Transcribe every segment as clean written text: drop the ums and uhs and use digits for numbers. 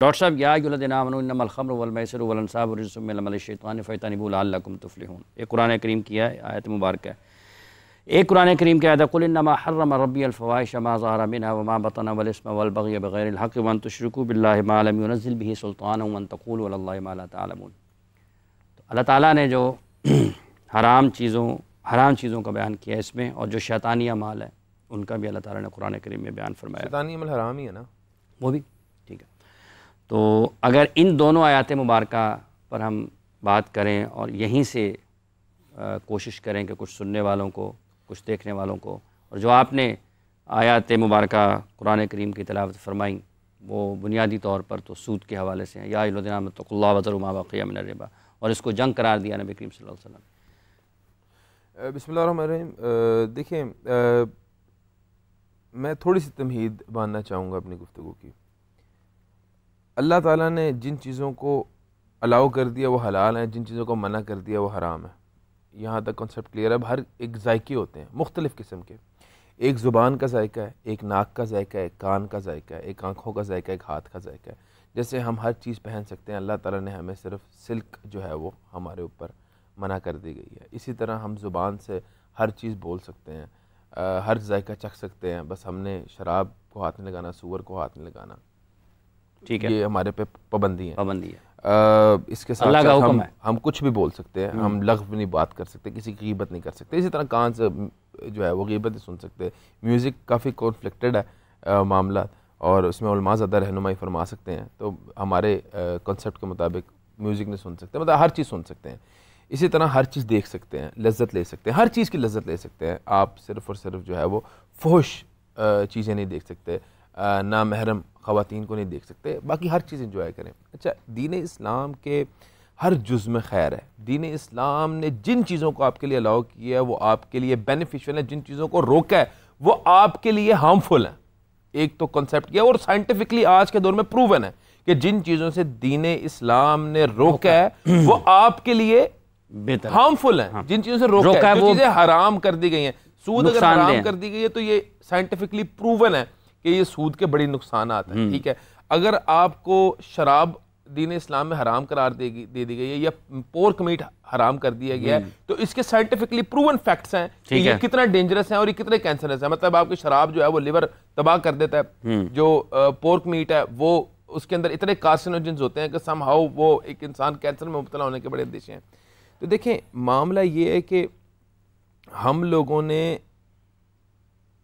Doctor صاحب یا ایھا الذین آمنوا انما الخمر والمیسر والانصاب رجس من عمل الشیطان فاجتنبوہ لعلکم تفلحون. ایک قرآن کریم کی ہے آیت مبارکہ ہے. ایک قرآن کریم کی آیت ہے قل انما حرم ربی الفواحش ما ظہر منها وما بطن والاسم والبغی بغیر الحق وان تشرکوا باللہ ما لم ينزل به سلطانا وان تقولوا علی اللہ ما لا تعلمون. تو اللہ تعالیٰ نے جو حرام چیزوں کا بیان کیا اس میں، اور جو شیطانی اعمال ہے ان کا بھی اللہ تعالیٰ نے قرآن کریم میں بیان فرمایا. شیطانی عمل حرام ہی ہے نا وہ بھی ٹھیک ہے. تو اگر ان دونوں آیات مبارکہ پر ہم بات کریں اور یہیں سے کوشش کریں کہ کچھ سننے والوں کو، کچھ دیکھنے والوں کو، اور جو آپ نے آیات مبارکہ قرآن کریم کی تلاوت فرمائیں وہ بنیادی طور پر تو سود کے حوالے سے ہیں. یا ایھا الذین آمنوا اتقوا اللہ وذروا ما بقی من الربا، اور اس کو جنگ قرار دیا نبی کریم صلی اللہ علیہ وسلم. بسم اللہ الرحمن الرحیم. دیکھیں میں تھوڑی سی تمہید باندھنا چاہوں گا اپنی گفتگو کی. اللہ تعالیٰ نے جن چیزوں کو الاؤ کر دیا وہ حلال ہیں، جن چیزوں کو منع کر دیا وہ حرام ہے. یہاں تک کنسیپٹ کلیئر ہے. اب ہر ایک ذائقے ہوتے ہیں مختلف قسم کے. ایک زبان کا ذائقہ ہے، ایک ناک کا ذائقہ ہے، ایک کان کا ذائقہ ہے، ایک آنکھوں کا ذائقہ ہے، ایک ہاتھ کا ذائقہ ہے. جیسے ہم ہر چیز پہن سکتے ہیں، اللہ تعالیٰ نے ہمیں صرف سلک جو ہے وہ ہمارے اوپر منع کر دی گئی ہے. اسی طرح ہم زبان سے ہر چیز بول سکتے ہیں، ہر ذائقہ چکھ سکتے ہیں. بس ہم نے شراب کو ہاتھ نہیں لگانا، سور کو ہاتھ نہیں لگانا. ٹھیک ہے، یہ ہمارے پہ پابندی ہے. اس کے ساتھ اللہ کا حکم ہے. ہم کچھ بھی بول سکتے ہیں، ہم لغو نہیں بات کر سکتے، کسی کی غیبت نہیں کر سکتے. اسی طرح کان سے جو ہے وہ غیبت نہیں سن سکتے. میوزک کافی کانفلکٹڈ ہے معاملات، اور اس میں علماء زیادہ رہنمائی فرما سکتے ہیں. تو ہمارے کنسیپٹ کے مطابق میوزک نہیں سن سکتے، مطلب ہر چیز سن سکتے ہیں. اسی طرح ہر چیز دیکھ سکتے ہیں، لذت لے سکتے ہیں، ہر چیز کی لذت لے سکتے ہیں. آپ صرف اور صرف جو ہے وہ فحش چیزیں نہیں دیکھ سکتے، نامحرم خواتین کو نہیں دیکھ سکتے. باقی ہر چیز انجوائے کریں. اچھا، دین اسلام کے ہر جز میں خیر ہے. دین اسلام نے جن چیزوں کو آپ کے لیے الاؤ کیا ہے وہ آپ کے لیے بینیفیشل ہے، جن چیزوں کو روکا ہے وہ آپ کے لیے ہارمفل ہیں. ایک تو کنسیپٹ کیا، اور سائنٹیفکلی آج کے دور میں پروون ہے کہ جن چیزوں سے دین اسلام نے روکا ہے وہ آپ کے لیے ہارمفل ہیں. جن چیزوں سے روکا ہے، جو چیزیں حرام کر دی گئی ہیں، سود اگر حرام کر دی گئی ہے تو یہ سائنٹیفکلی پروون ہے کہ یہ سود کے بڑی نقصانات ہیں. ٹھیک ہے، اگر آپ کو شراب دین اسلام میں حرام قرار دے دی گئی ہے یا پورک میٹ حرام کر دیا گیا ہے تو اس کے سائنٹیفکلی پروون فیکٹس ہیں کہ یہ کتنا ڈینجرس ہیں اور یہ کتنے کینسرس ہیں. مطلب آپ کی شراب جو ہے وہ لیور تباہ کر دیتا ہے، جو پورک میٹ ہے وہ اس کے اندر اتنے کارسینوجنز ہوتے ہیں کہ سم ہاؤ وہ ایک انسان کینسر میں مبتلا ہونے کے بڑے اندیشے ہیں. تو دیکھیں معاملہ یہ ہے کہ ہم لوگوں نے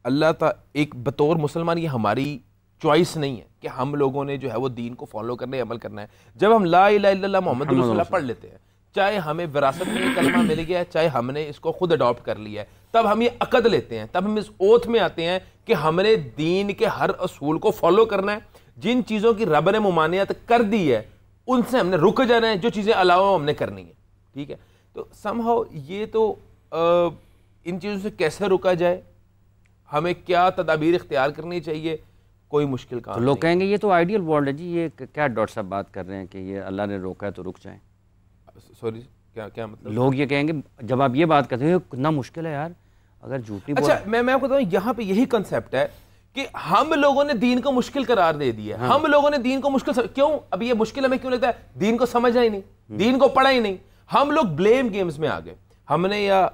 اللہ تعالیٰ ایک بطور مسلمان، یہ ہماری چوائس نہیں ہے کہ ہم لوگوں نے جو ہے وہ دین کو فالو کرنا ہے، عمل کرنا ہے. جب ہم لا الہ الا اللہ محمد رسول اللہ پڑھ لیتے ہیں، چاہے ہمیں وراثت میں یہ کلمہ مل گیا ہے، چاہے ہم نے اس کو خود اڈاپٹ کر لیا ہے، تب ہم یہ عقد لیتے ہیں، تب ہم اس اوتھ میں آتے ہیں کہ ہم نے دین کے ہر اصول کو فالو کرنا ہے. جن چیزوں کی رب نے ممانعت کر دی ہے ان سے ہم نے رک جانا ہے، جو چیزیں علاوہ ہم نے کرنی ہے. ٹھیک ہے، تو سم ہاؤ یہ تو ان چیزوں سے کیسے روکا جائے، ہمیں کیا تدابیر اختیار کرنی چاہیے، کوئی مشکل کام نہیں. لوگ کہیں گے یہ تو آئیڈیل ورلڈ ہے جی، یہ کیا ڈاکٹر صاحب بات کر رہے ہیں کہ یہ اللہ نے روکا ہے تو رک جائیں. سوری کیا مطلب؟ لوگ یہ کہیں گے جب آپ یہ بات کرتے ہیں کتنا مشکل ہے یار اگر جھوٹی اچھا میں آپ کو بتاؤں، یہاں پہ یہی کنسیپٹ ہے کہ ہم لوگوں نے دین کو مشکل قرار دے دیا ہے. ہم لوگوں نے دین کو مشکل کیوں؟ اب یہ مشکل ہمیں کیوں لگتا ہے؟ دین کو سمجھا ہی نہیں، دین کو پڑھا ہی نہیں. ہم لوگ بلیم گیمز میں آ گئے. ہم نے یا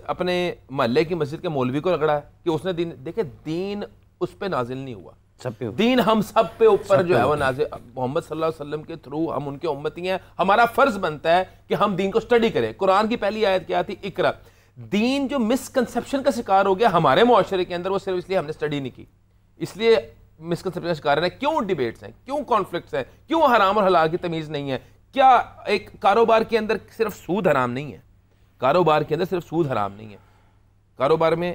اپنے محلے کی مسجد کے مولوی کو رگڑا ہے کہ اس نے دین، دیکھیں دین اس پہ نازل نہیں ہوا، دین ہم سب پہ اوپر جو ہے وہ نازل. محمد صلی اللہ علیہ وسلم کے تھرو ہم ان کے امتی ہیں، ہمارا فرض بنتا ہے کہ ہم دین کو سٹڈی کریں. قرآن کی پہلی آیت کیا تھی؟ اقرا. دین جو مسکنسیپشن کا شکار ہو گیا ہمارے معاشرے کے اندر، وہ صرف اس لیے ہم نے سٹڈی نہیں کی، اس لیے مسکنسیپشن کا شکار ہے. کیوں ڈیبیٹس ہیں، کیوں کانفلکٹس ہیں، کیوں حرام اور حلال کی تمیز نہیں ہے؟ کیا ایک کاروبار کے اندر صرف سود حرام نہیں ہے؟ کاروبار کے اندر صرف سود حرام نہیں ہے. کاروبار میں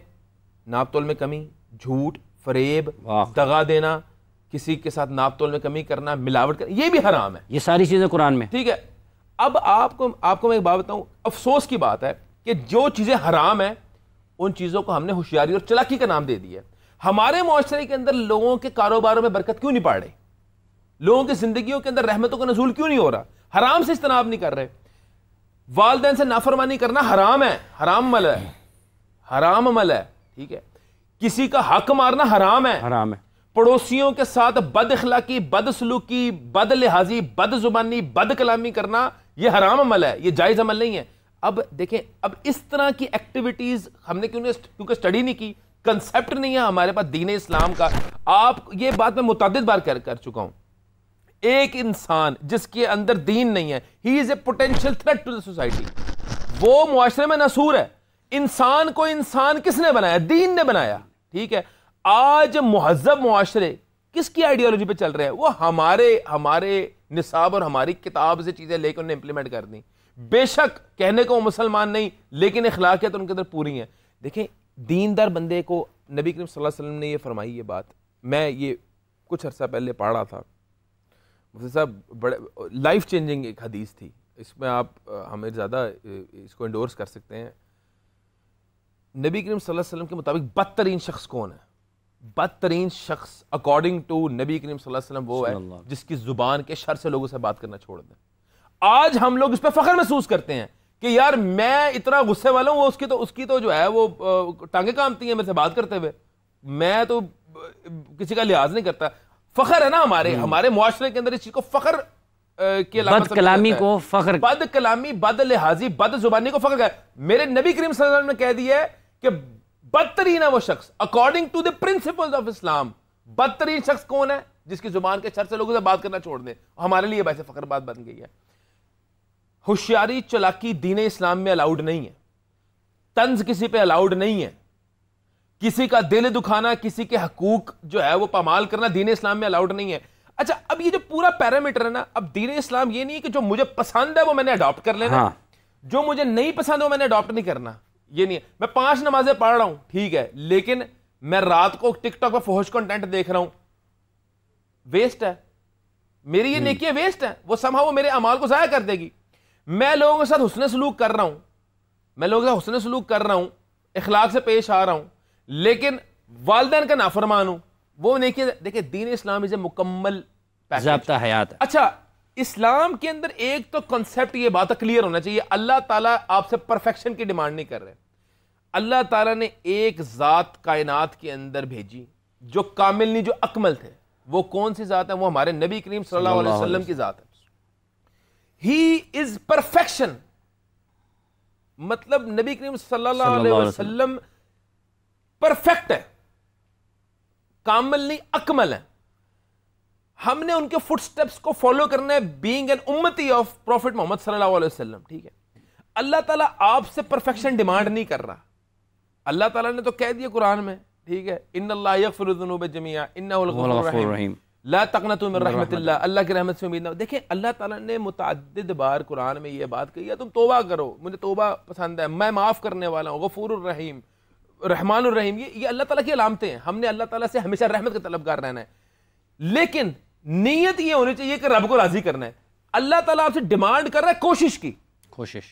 ناپ تول میں کمی، جھوٹ، فریب، دغا دینا، کسی کے ساتھ ناپ تول میں کمی کرنا، ملاوٹ کرنا، یہ بھی حرام ہے. یہ ساری چیزیں قرآن میں. ٹھیک ہے، اب آپ کو میں ایک بات بتاؤں، افسوس کی بات ہے کہ جو چیزیں حرام ہیں ان چیزوں کو ہم نے ہوشیاری اور چلاکی کا نام دے دیا ہے. ہمارے معاشرے کے اندر لوگوں کے کاروباروں میں برکت کیوں نہیں پڑ رہی؟ لوگوں کی زندگیوں کے اندر رحمتوں کا نزول کیوں نہیں ہو رہا؟ حرام سے اجتناب نہیں کر رہے. والدین سے نافرمانی کرنا حرام ہے، حرام عمل ہے، حرام عمل ہے. ٹھیک ہے، کسی کا حق مارنا حرام ہے، حرام ہے. پڑوسیوں کے ساتھ بد اخلاقی، بد سلوکی، بد لحاظی، بد زبانی، بد کلامی کرنا یہ حرام عمل ہے، یہ جائز عمل نہیں ہے۔ اب دیکھیں، اب اس طرح کی ایکٹیویٹیز ہم نے کیونکہ اسٹڈی نہیں کی، کنسیپٹ نہیں ہے ہمارے پاس دین اسلام کا۔ آپ یہ بات میں متعدد بار کر چکا ہوں، ایک انسان جس کے اندر دین نہیں ہے، he is a potential threat to the society, وہ معاشرے میں نصور ہے۔ انسان کو انسان کس نے بنایا؟ دین نے بنایا، ٹھیک ہے۔ آج مہذب معاشرے کس کی آئیڈیالوجی پہ چل رہے ہیں؟ وہ ہمارے نصاب اور ہماری کتاب سے چیزیں لے کے انہیں امپلیمنٹ کر دیں۔ بے شک کہنے کو مسلمان نہیں، لیکن اخلاقیات ان کے اندر پوری ہیں۔ دیکھیں، دیندار بندے کو نبی کریم صلی اللہ علیہ وسلم نے یہ فرمائی، یہ بات میں یہ کچھ عرصہ پہلے پڑھ رہا تھا، مفتی صاحب بڑے لائف چینجنگ ایک حدیث تھی، اس میں آپ ہمیں زیادہ اس کو انڈورس کر سکتے ہیں۔ نبی کریم صلی اللہ علیہ وسلم کے مطابق بدترین شخص کون ہے؟ بدترین شخص اکارڈنگ ٹو نبی کریم صلی اللہ علیہ وسلم وہ ہے جس کی زبان کے شر سے لوگوں سے بات کرنا چھوڑ دیں۔ آج ہم لوگ اس پہ فخر محسوس کرتے ہیں کہ یار میں اتنا غصے والا ہوں، اس کی تو جو ہے وہ ٹانگیں کامتی ہیں میرے سے بات کرتے ہوئے، میں تو کسی کا لحاظ نہیں کرتا۔ فخر ہے نا ہمارے معاشرے کے اندر اس چیز کو فخر کی علامت، بد کلامی کو فخر، بد کلامی، بد لحاظی، بد زبانی کو فخر ہے۔ میرے نبی کریم صلی اللہ علیہ وسلم نے کہہ دیا ہے کہ بدترین ہے وہ شخص according to the principles of Islam. بدترین شخص کون ہے؟ جس کی زبان کے شر سے لوگوں سے بات کرنا چھوڑ دیں۔ ہمارے لیے ویسے فخر بات بن گئی ہے۔ ہوشیاری چلاکی دین اسلام میں الاؤڈ نہیں ہے، طنز کسی پہ الاؤڈ نہیں ہے، کسی کا دل دکھانا، کسی کے حقوق جو ہے وہ پامال کرنا دین اسلام میں الاؤڈ نہیں ہے۔ اچھا، اب یہ جو پورا پیرامیٹر ہے نا، اب دین اسلام یہ نہیں ہے کہ جو مجھے پسند ہے وہ میں نے اڈاپٹ کر لینا، جو مجھے نہیں پسند ہے وہ میں نے اڈاپٹ نہیں کرنا، یہ نہیں ہے۔ میں 5 نمازیں پڑھ رہا ہوں، ٹھیک ہے، لیکن میں رات کو ٹک ٹاک پہ فحش کنٹینٹ دیکھ رہا ہوں، ویسٹ ہے، میری یہ نیکیاں ویسٹ ہیں، وہ سمہا وہ میرے اعمال کو ضائع کر دے گی۔ میں لوگوں کے ساتھ حسن سلوک کر رہا ہوں، اخلاق سے پیش آ رہا ہوں، لیکن والدین کا نافرمان ہوں، وہ نیکیاں۔ دیکھیں، دین اسلام از اے مکمل ضابطہ حیات ہے۔ اچھا، اسلام کے اندر ایک تو کنسیپٹ یہ بات کلیئر ہونا چاہیے، اللہ تعالیٰ آپ سے پرفیکشن کی ڈیمانڈ نہیں کر رہے۔ اللہ تعالیٰ نے ایک ذات کائنات کے اندر بھیجی جو کامل نہیں، جو اکمل تھے۔ وہ کون سی ذات ہے؟ وہ ہمارے نبی کریم صلی اللہ علیہ وسلم کی ذات ہے۔ ہی از پرفیکشن، مطلب نبی کریم صلی اللہ علیہ وسلم پرفیکٹ ہے، کامل نہیں، اکمل ہے۔ ہم نے ان کے فٹ سٹیپس کو فالو کرنا ہے، بینگ این امتی آف پروفٹ محمد صلی اللہ علیہ وسلم، ٹھیک ہے۔ اللہ تعالیٰ آپ سے پرفیکشن ڈیمانڈ نہیں کر رہا۔ اللہ تعالیٰ نے تو کہہ دیا قرآن میں، ٹھیک ہے، ان اللہ یغفر الذنوب جميعا انہ الغفور الرحیم لا تقنطوا من رحمت اللہ، اللہ کی رحمت سے امید نہ۔ دیکھیں، اللہ تعالیٰ نے متعدد بار قرآن میں یہ بات کہی ہے، تم توبہ کرو، مجھے توبہ پسند ہے، میں معاف کرنے والا ہوں، غفور الرحیم، رحمان الرحیم۔ یہ اللہ تعالیٰ کی علامتیں ہیں۔ ہم نے اللہ تعالیٰ سے ہمیشہ رحمت کا طلبگار رہنا ہے، لیکن نیت یہ ہونی چاہیے کہ رب کو راضی کرنا ہے۔ اللہ تعالیٰ آپ سے ڈیمانڈ کر رہا ہے کوشش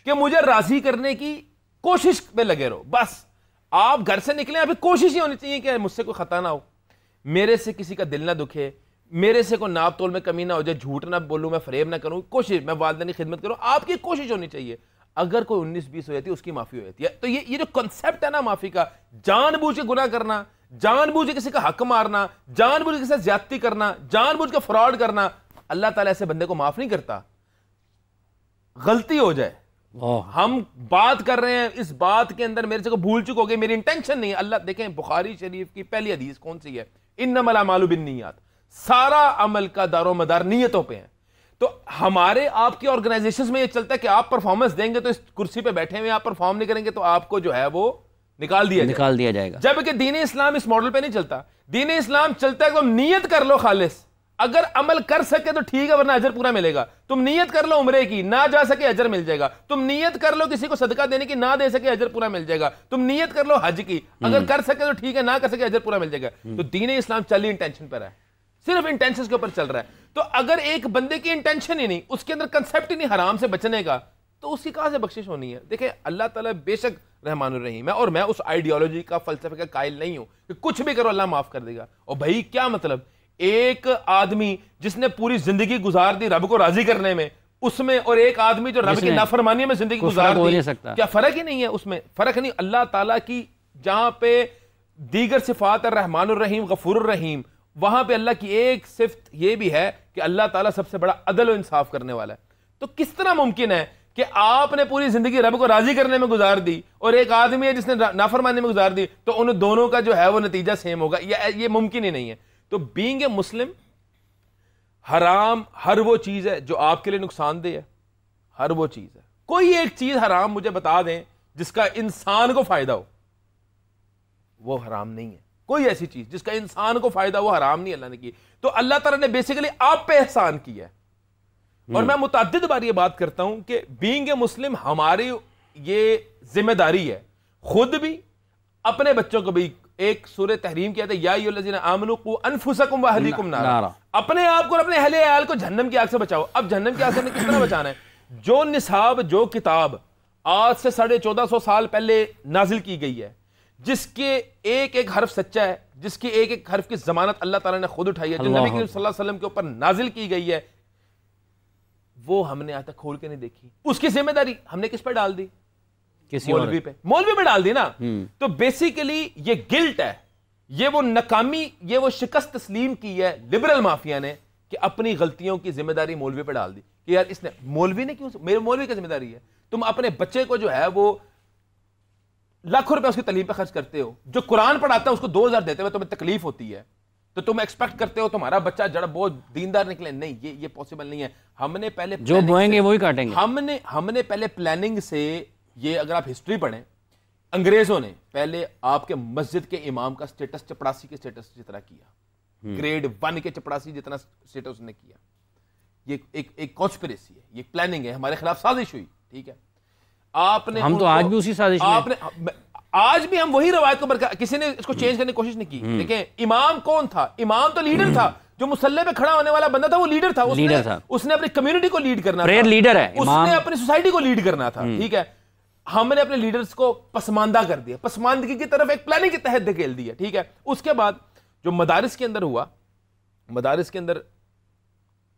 کہ مجھے راضی کرنے کی کوشش میں لگے رہو۔ بس آپ گھر سے نکلیں، ابھی کوشش یہ ہونی چاہیے کہ مجھ سے کوئی خطا نہ ہو، میرے سے کسی کا دل نہ دکھے، میرے سے کوئی ناپ تول میں کمی نہ ہو جائے، جھوٹ نہ بولوں، میں فریب نہ کروں، کوشش، میں والدین کی خدمت کروں، آپ کی کوشش ہونی چاہیے۔ اگر کوئی 19-20 ہو جاتی ہے، اس کی معافی ہو جاتی ہے۔ تو یہ جو کنسیپٹ ہے نا معافی کا، جان بوجھ کے گناہ کرنا، جان بوجھ کے کسی کا حق مارنا، جان بوجھ کے کسی سے زیادتی کرنا، جان بوجھ کے فراڈ کرنا، اللہ تعالیٰ ایسے بندے کو معاف نہیں کرتا۔ غلطی ہو جائے، ہم بات کر رہے ہیں، اس بات کے اندر میرے سے کوئی بھول چک ہو گئی، میری انٹینشن نہیں ہے، اللہ دیکھیں بخاری شریف کی پہلی حدیث کون سی ہے؟ انما الاعمال بالنیات، سارا عمل کا دار و مدار نیتوں پہ ہے۔ تو ہمارے آپ کی آرگنائزیشنز میں یہ چلتا ہے کہ آپ پرفارمنس دیں گے تو اس کرسی پہ بیٹھے ہوئے آپ پرفارم نہیں کریں گے تو آپ کو جو ہے وہ نکال دیا جائے گا، جبکہ دین اسلام اس ماڈل پہ نہیں چلتا۔ دین اسلام چلتا ہے کہ تم نیت کر لو خالص، اگر عمل کر سکے تو ٹھیک ہے، ورنہ اجر پورا ملے گا۔ تم نیت کر لو عمرے کی، نہ جا سکے اجر مل جائے گا۔ تم نیت کر لو کسی کو صدقہ دینے کی، نہ دے سکے اجر پورا مل جائے گا۔ تم نیت کر لو حج کی، اگر کر سکے تو ٹھیک ہے، نہ کر سکے اجر پورا مل جائے گا۔ تو دین اسلام چلی انٹینشن پر ہے، صرف انٹینشن کے اوپر چل رہا ہے۔ تو اگر ایک بندے کی انٹینشن ہی نہیں، اس کے اندر کنسیپٹ ہی نہیں حرام سے بچنے کا، تو اس کی کہاں سے بخشش ہونی ہے؟ دیکھیں، اللہ تعالیٰ بے شک رحمان الرحیم ہے، اور میں اس آئیڈیالوجی کا فلسفے کا قائل نہیں ہوں کہ کچھ بھی کرو اللہ معاف کر دے گا۔ اور بھائی کیا مطلب، ایک آدمی جس نے پوری زندگی گزار دی رب کو راضی کرنے میں، اس میں، اور ایک آدمی جو رب کی نافرمانی میں زندگی گزار دی، کیا فرق ہی نہیں ہے؟ اس میں فرق نہیں۔ اللہ تعالیٰ کی جہاں پہ دیگر صفات ہے، رحمان الرحیم، غفور الرحیم، وہاں پہ اللہ کی ایک صفت یہ بھی ہے کہ اللہ تعالیٰ سب سے بڑا عدل و انصاف کرنے والا ہے. تو کس طرح ممکن ہے کہ آپ نے پوری زندگی رب کو راضی کرنے میں گزار دی اور ایک آدمی ہے جس نے نافرمانی میں گزار دی, تو ان دونوں کا جو ہے وہ نتیجہ سیم ہوگا؟ یہ ممکن ہی نہیں ہے. تو بینگ اے مسلم, حرام ہر وہ چیز ہے جو آپ کے لیے نقصان دہ ہے, ہر وہ چیز ہے. کوئی ایک چیز حرام مجھے بتا دیں جس کا انسان کو فائدہ ہو, وہ حرام نہیں ہے. کوئی ایسی چیز جس کا انسان کو فائدہ, وہ حرام نہیں اللہ نے کی. تو اللہ تعالیٰ نے بیسیکلی آپ پہ احسان کیا ہے. اور میں متعدد بار یہ بات کرتا ہوں کہ بینگ اے مسلم ہماری یہ ذمہ داری ہے, خود بھی اپنے بچوں کو بھی. ایک سورہ تحریم کیا تھا, یا ایھا الذین آمنوا قوا انفسکم واہلیکم نارا, اپنے آپ کو اور اپنے اہل عیال کو جہنم کی آگ سے بچاؤ. اب جہنم کی آگ سے کس طرح بچانا ہے؟ جو نصاب, جو کتاب آج سے 1450 سال پہلے نازل کی گئی ہے, جس کے ایک ایک حرف سچا ہے, جس کی ایک ایک حرف کی ضمانت اللہ تعالیٰ نے خود اٹھائی ہے, جو نبی کریم صلی اللہ علیہ وسلم کے اوپر نازل کی گئی ہے, وہ ہم نے آج تک کھول کے نہیں دیکھی. اس کی ذمہ داری ہم نے کس پہ ڈال دی؟ مولوی پہ. مولوی پہ ڈال دی نا. تو بیسیکلی یہ گلٹ ہے, یہ وہ ناکامی, یہ وہ شکست تسلیم کی ہے لبرل مافیا نے کہ اپنی غلطیوں کی ذمہ داری مولوی پہ ڈال دی کہ یار اس نے, مولوی نے کیوں, میرے مولوی کی ذمہ داری ہے. تم اپنے بچے کو جو ہے وہ لاکھوں روپے اس کی تعلیم پہ خرچ کرتے ہو, جو قرآن پڑھاتا ہے اس کو 2000 دیتے ہوئے تمہیں تکلیف ہوتی ہے, تو تم ایکسپیکٹ کرتے ہو تمہارا بچہ جڑا بہت دیندار نکلے. نہیں, یہ پاسبل نہیں ہے. ہم نے پہلے جو بوئیں گے وہی کاٹیں گے. ہم نے پہلے پلاننگ سے, یہ اگر آپ ہسٹری پڑھیں, انگریزوں نے پہلے آپ کے مسجد کے امام کا سٹیٹس چپڑاسی کے سٹیٹس جتنا کیا, گریڈ 1 کے چپڑاسی جتنا سٹیٹس نے کیا. یہ ایک کانسپریسی ہے, یہ پلاننگ ہے, ہمارے خلاف سازش ہوئی. ٹھیک ہے, آپ نے, ہم تو آج بھی اسی سازش میں, آج بھی ہم وہی روایت کو کسی نے اس کو چینج کرنے کی کوشش نہیں کی. دیکھیں امام کون تھا؟ امام تو لیڈر تھا. جو مسلح پہ کھڑا ہونے والا بندہ تھا وہ لیڈر تھا. اس نے اپنی کمیونٹی کو لیڈ کرنا تھا, لیڈر ہے, اس نے اپنی سوسائٹی کو لیڈ کرنا تھا. ٹھیک ہے, ہم نے اپنے لیڈرز کو پسماندہ کر دیا, پسماندگی کی طرف ایک پلاننگ کے تحت دھکیل دیا. ٹھیک ہے, اس کے بعد جو مدارس کے اندر ہوا, مدارس کے اندر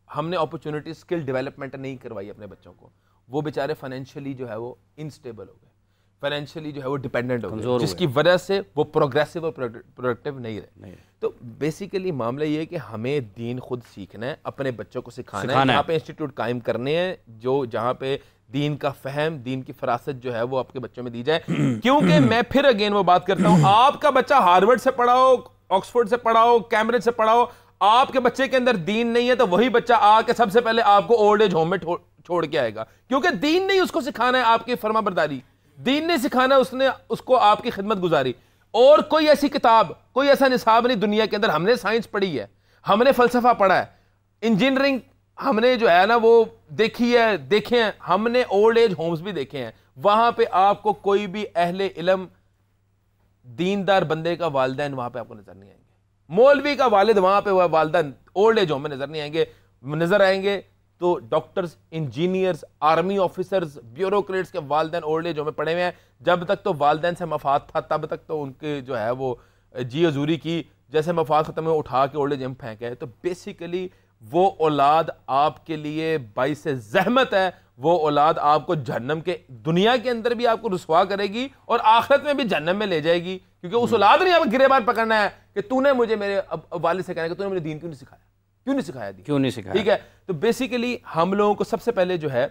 ہم نے اپرچونٹی اسکل ڈیولپمنٹ نہیں کروائی اپنے بچوں کو. وہ بیچارے فائنینشلی جو ہے وہ انسٹیبل ہو گئے, فائنینشلی جو ہے وہ ڈیپینڈنٹ ہو گئے, جس کی وجہ سے وہ پروگریسو اور پروڈکٹیو نہیں رہے. تو بیسیکلی معاملہ یہ ہے کہ ہمیں دین خود سیکھنا ہے, اپنے بچوں کو سکھانا ہے. یہاں پہ انسٹیٹیوٹ قائم کرنے ہیں جو جہاں پہ دین کا فہم, دین کی فراست جو ہے وہ آپ کے بچوں میں دی جائے. کیونکہ میں پھر اگین وہ بات کرتا ہوں, آپ کا بچہ ہارورڈ سے پڑھاؤ, آکسفورڈ سے پڑھاؤ, کیمبرج سے پڑھاؤ, آپ کے بچے کے اندر دین نہیں ہے تو وہی بچہ آ کے سب سے پہلے آپ کو اولڈ ایج ہوم میں چھوڑ کے آئے گا. کیونکہ دین نہیں اس کو سکھانا ہے آپ کی فرما برداری, دین نے سکھانا ہے اس نے اس کو آپ کی خدمت گزاری. اور کوئی ایسی کتاب, کوئی ایسا نصاب نہیں دنیا کے اندر. ہم نے سائنس پڑھی ہے, ہم نے فلسفہ پڑھا ہے, انجینئرنگ ہم نے جو ہے نا وہ دیکھی ہے, دیکھے ہیں, ہم نے اولڈ ایج ہومز بھی دیکھے ہیں. وہاں پہ آپ کو کوئی بھی اہل علم دیندار بندے کا والدین وہاں پہ آپ کو نظر نہیں آئیں گے. مولوی کا والد وہاں پہ والدین اولڈ ایج ہوم میں نظر نہیں آئیں گے. نظر آئیں گے تو doctors, engineers, army officers, bureaucrats کے والدین اولڈ ایج ہوم میں پڑے ہوئے ہیں. جب تک تو والدین سے مفاد تھا تب تک تو ان کے جو ہے وہ جی حضوری کی, جیسے مفاد ختم ہے اٹھا کے اولڈ ایج ہوم پھینکے. تو بیسیکلی وہ اولاد آپ کے لیے باعث زحمت ہے, وہ اولاد آپ کو جہنم کے, دنیا کے اندر بھی آپ کو رسوا کرے گی اور آخرت میں بھی جہنم میں لے جائے گی. کیونکہ اس اولاد نے آپ کو گرے بار پکڑنا ہے کہ تو نے مجھے, میرے والد سے کہنا کہ تو نے مجھے دین کیوں نہیں سکھایا, کیوں نہیں سکھایا دین, کیوں نہیں سکھایا. ٹھیک ہے, تو بیسیکلی ہم لوگوں کو سب سے پہلے جو ہے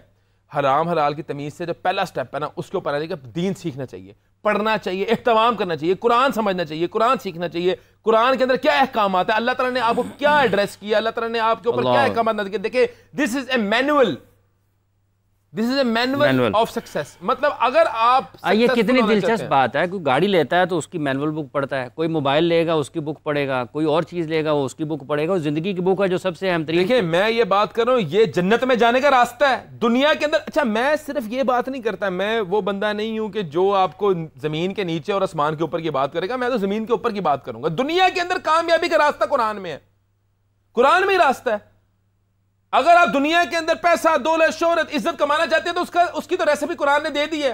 حرام حلال کی تمیز سے جو پہلا سٹیپ ہے نا, اس کے اوپر آنے کہ دین سیکھنا چاہیے, پڑھنا چاہیے, اہتمام کرنا چاہیے, قرآن سمجھنا چاہیے, قرآن سیکھنا چاہیے. قرآن کے اندر کیا احکامات ہیں, اللہ تعالیٰ نے آپ کو کیا ایڈریس کیا, اللہ تعالیٰ نے آپ کے اوپر کیا احکامات نازل کیے. دیکھیں, this is a manual, this is a manual of success. مطلب اگر آپ, یہ کتنی دلچسپ بات ہے, کوئی گاڑی لیتا ہے تو اس کی مینول بک پڑھتا ہے, کوئی موبائل لے گا اس کی بک پڑھے گا, کوئی اور چیز لے گا وہ اس کی بک پڑھے گا. زندگی کی بک ہے جو سب سے اہم ترین. دیکھیں میں یہ بات کر رہا ہوں, یہ جنت میں جانے کا راستہ ہے دنیا کے اندر. اچھا میں صرف یہ بات نہیں کرتا, میں وہ بندہ نہیں ہوں کہ جو آپ کو زمین کے نیچے اور آسمان کے اوپر کی بات کرے گا. میں تو زمین کے اوپر کی بات کروں گا. دنیا کے اندر کامیابی کا راستہ قرآن میں ہے, قرآن میں ہی راستہ ہے. اگر آپ دنیا کے اندر پیسہ, دولت, شہرت, عزت کمانا چاہتے ہیں تو اس کی تو ریسیپی قرآن نے دے دی ہے.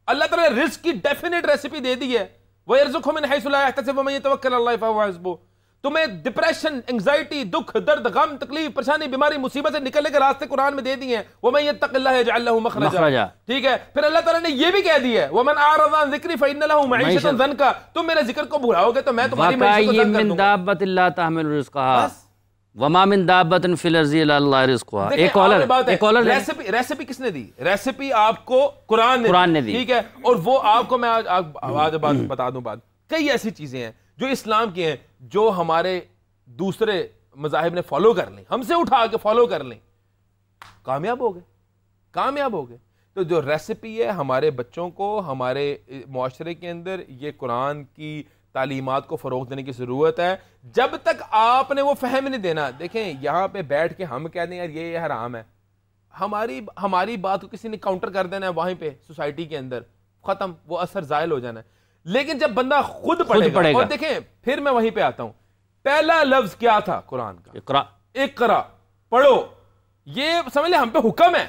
اللہ تعالیٰ نے رزق کی ڈیفینیٹ ریسیپی دے دی ہے. وَيَرْزُقْهُ مِنْ حَيْثُ لَا يَحْتَسِبُ وَمَن يَتَوَكَّلْ عَلَى اللَّهِ فَهُوَ حَسْبُهُ. تمہیں ڈپریشن، انگزائٹی، دکھ، درد، غم، تکلیف، پریشانی، بیماری، مصیبت سے نکلنے کے راستے قرآن میں دے دیے ہیں. وَمَن يَتَّقِ اللَّهَ يَجْعَل لَهُ مَخْرَجًا. ٹھیک ہے. پھر اللہ تعالیٰ نے یہ بھی کہہ دیا ہے وَمَنْ أَعْرَضَ عَنْ ذِكْرِي فَإِنَّ لَهُ مَعِيشَةً ضَنْكًا. تم میرے ذکر کو بھلاؤ گے تو میں تمہاری معیشت کو ضنک کر مِن دوں گا. دَابَّةٍ لَا تَحْمِلُ رِزْقَهَا وَمَا مِن دَابَّةٍ فِي الْأَرْضِ إِلَّا اللَّهُ رِزْقُهَا. ایک کالر ریسیپی کس نے دی؟ ریسیپی آپ کو قرآن نے دی. ٹھیک ہے. اور وہ آپ کو میں آج بات بتا دوں. بات کئی ایسی چیزیں ہیں جو اسلام کی ہیں جو ہمارے دوسرے مذاہب نے فالو کر لیں، ہم سے اٹھا کے فالو کر لیں، کامیاب ہو گئے. تو جو ریسیپی ہے ہمارے بچوں کو، ہمارے معاشرے کے اندر یہ قرآن کی تعلیمات کو فروغ دینے کی ضرورت ہے. جب تک آپ نے وہ فہم نہیں دینا، دیکھیں یہاں پہ بیٹھ کے ہم کہہ دیں یار یہ حرام ہے، ہماری بات کو کسی نے کاؤنٹر کر دینا ہے وہیں پہ سوسائٹی کے اندر، ختم، وہ اثر زائل ہو جانا ہے. لیکن جب بندہ خود پڑھے گا. اور دیکھیں پھر میں وہیں پہ آتا ہوں، پہلا لفظ کیا تھا قرآن کا؟ اقرا، پڑھو. یہ سمجھ لیں ہم پہ حکم ہے.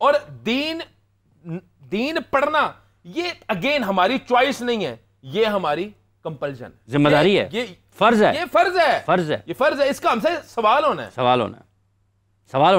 اور دین پڑھنا یہ اگین ہماری چوائس نہیں ہے، یہ ہماری کمپلشن، ذمہ داری ہے، یہ فرض ہے. یہ فرض ہے. اس کا ہم سے سوال ہونا ہے.